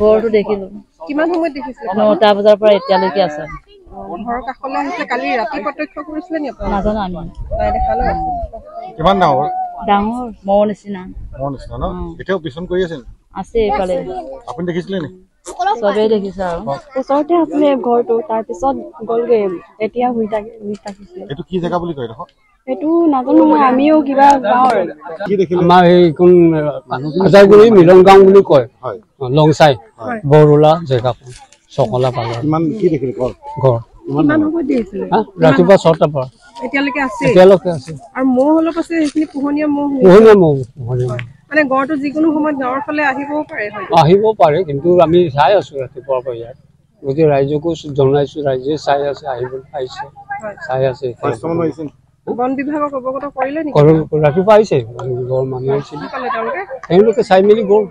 গড়টো দেখিলো। কিমান সময়ত দেখিছিলে? 9টা বজাৰ পৰা এতিয়ালৈকে আছে। ঘৰৰ কাষলৈ আহিছিলে, কালি ৰাতি প্ৰত্যক্ষ কৰিছিলে নি আপুনি? নাজানো আমি। নাই দেখা ন? কিমান ডাঙৰ? ডাঙৰ মহ নিচিনা। মহ নিচিনা ন? এতিয়াও বিচৰণ কৰি আছে? আছে এইফালে। আপুনি দেখিছিলে নি? চবেই দেখিছে আৰু। ওচৰতে আছিলে ঘৰটো, তাৰপিছত গ'লগে, এতিয়া শুই থাকিছে। এইটো কি জেগা বুলি কয় দেখোন? সেইটো নাজানো মই, আমিও কিবা গাঁৱৰ। কি দেখিলে? আমাৰ এই কোন হাজাৰগুৰি মিলন গাঁও বুলি কয়, লংচাই বৰলা জেগাখন চকলা পালে। কিমান কি দেখিলে? ঘৰ কিমান সময়ত দেখিছিলে? ৰাতিপুৱা 6টাৰ পৰা এতিয়ালৈকে আছে? এতিয়ালৈকে আছে। আৰু মহ অলপ আছে, সেইখিনি পোহনীয়া মহ। মানে গড়টো যিকোনো সময়ত গাঁৱৰ ফালে আহিবও পাৰে? আহিব পাৰে, কিন্তু আমি চাই আছো ৰাতিপুৱাৰ পৰা ইয়াত। গতিকে ৰাইজকো জনাইছো, ৰাইজে চাই আছে, আহিব আহিছে, চাই আছে। বন বিভাগক অৱগত কৰিলে নেকি? ৰাতিপুৱা আহিছে, গড় মানুহ আহিছিলে, তেওঁলোকে চাই মেলি গ'ল।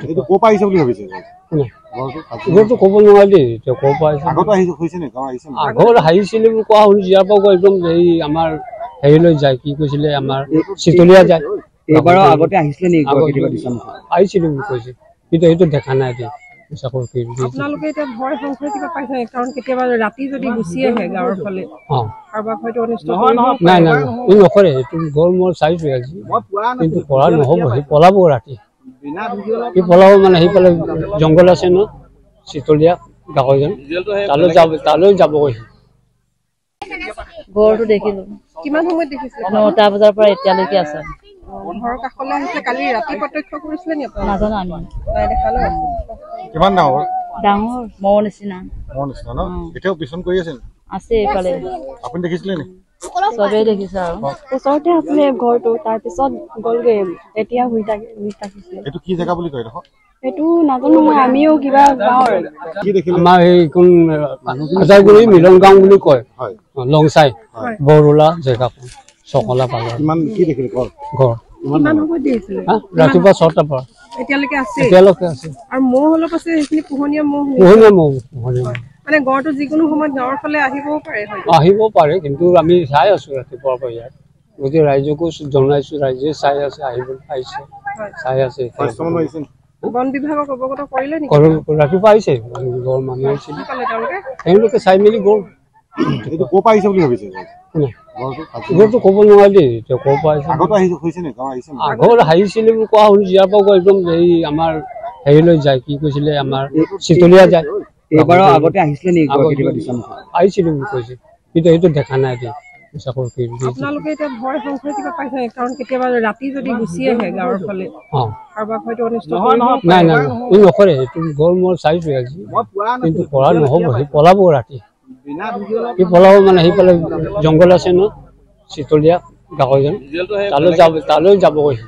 এইটো ক'ৰ পৰা আহিছে বুলি ভাবিছে? গড়টো ক'ব নোৱাৰি দেই, এতিয়া ক'ৰ পৰা আহিছে। আগত আহিছিলে বুলি কোৱা শুনিছো, ইয়াৰ পৰা একদম এই আমাৰ হেৰিলৈ যায়, কি কৈছিলে, আমাৰ চিতলীয়া যায়। এইবাৰৰ আগতে আহিছিলে নেকি? আহিছিলো বুলি কৈছে, কিন্তু সেইটো দেখা নাই দেই। আপোনালোকে এতিয়া ভয় সংশয় কিবা পাইছে? কাৰণ কেতিয়াবা ৰাতি যদি গুচি আহে গাঁৱৰ ফালে, কাৰোবাক হয়তো অনিষ্ট কৰিব। নাই নাই, ই নকৰে। এইটো গড় মই চাইছো আজি, কিন্তু পঢ়া নহ'ব, সি পলাব ৰাতি। সি পলাব মানে সেইফালে জংঘল আছে ন, চিতলীয়া গাঁৱজন, তালৈ যাব কৈছে। গড়টো দেখিলো। কিমান সময়ত দেখিছিলে? 9টা বজাৰ পৰা এতিয়ালৈকে আছে। ঘৰৰ কাষলৈ আহিছিলে, কালি ৰাতি প্ৰত্যক্ষ কৰিছিলে নি আপুনি? নাজানো আমি। নাই দেখা ন? কিমান ডাঙৰ? ডাঙৰ মহ নিচিনা। মহ নিচিনা ন? এতিয়াও বিচৰণ কৰি আছে? আছে এইফালে। আপুনি দেখিছিলে নি? চবেই দেখিছে আৰু। ওচৰতে আছিলে ঘৰটো, তাৰপিছত গ'লগে, এতিয়া শুই থাকিছে। এইটো কি জেগা বুলি কয় দেখোন? সেইটো নাজানো মই, আমিও কিবা গাঁৱৰ। কি দেখিলে? আমাৰ এই কোন হাজাৰগুৰি মিলন গাঁও বুলি কয়, লংচাই বৰলা জেগাখন চকলা পালে। কিমান কি দেখিলে? ঘৰ কিমান সময়ত দেখিছিলে? ৰাতিপুৱা 6টাৰ পৰা এতিয়ালৈকে আছে? এতিয়ালৈকে আছে। আৰু মহ অলপ আছে, সেইখিনি পোহনীয়া মহ। মানে গড়টো যিকোনো সময়ত গাঁৱৰ ফালে আহিবও পাৰে? আহিব পাৰে, কিন্তু আমি চাই আছো ৰাতিপুৱাৰ পৰা ইয়াত। গতিকে ৰাইজকো জনাইছো, ৰাইজে চাই আছে, আহিব আহিছে, চাই আছে। বন বিভাগক অৱগত কৰিলে নেকি? ৰাতিপুৱা আহিছে, গড় মানুহ আহিছিলে, তেওঁলোকে চাই মেলি গ'ল। এইটো ক'ৰ পৰা আহিছে বুলি ভাবিছে? গড়টো ক'ব নোৱাৰি দেই, এতিয়া ক'ৰ পৰা আহিছে। আগত আহিছিলে বুলি কোৱা শুনিছো, ইয়াৰ পৰা একদম এই আমাৰ হেৰিলৈ যায়, কি কৈছিলে, আমাৰ চিতলীয়া যায়। এইবাৰৰ আগতে আহিছিলে নেকি? আহিছিলো বুলি কৈছে, কিন্তু সেইটো দেখা নাই দেই। আপোনালোকে এতিয়া ভয় সংশয় কিবা পাইছে? কাৰণ কেতিয়াবা ৰাতি যদি গুচি আহে গাঁৱৰ ফালে, কাৰোবাক হয়তো অনিষ্ট কৰিব। নাই নাই, ই নকৰে। এইটো গড় মই চাইছো আজি, কিন্তু পঢ়া নহ'ব, সি পলাব ৰাতি। সি পলাব মানে সেইফালে জংঘল আছে ন, চিতলীয়া গাঁৱজন, তালৈ যাব কৈছে।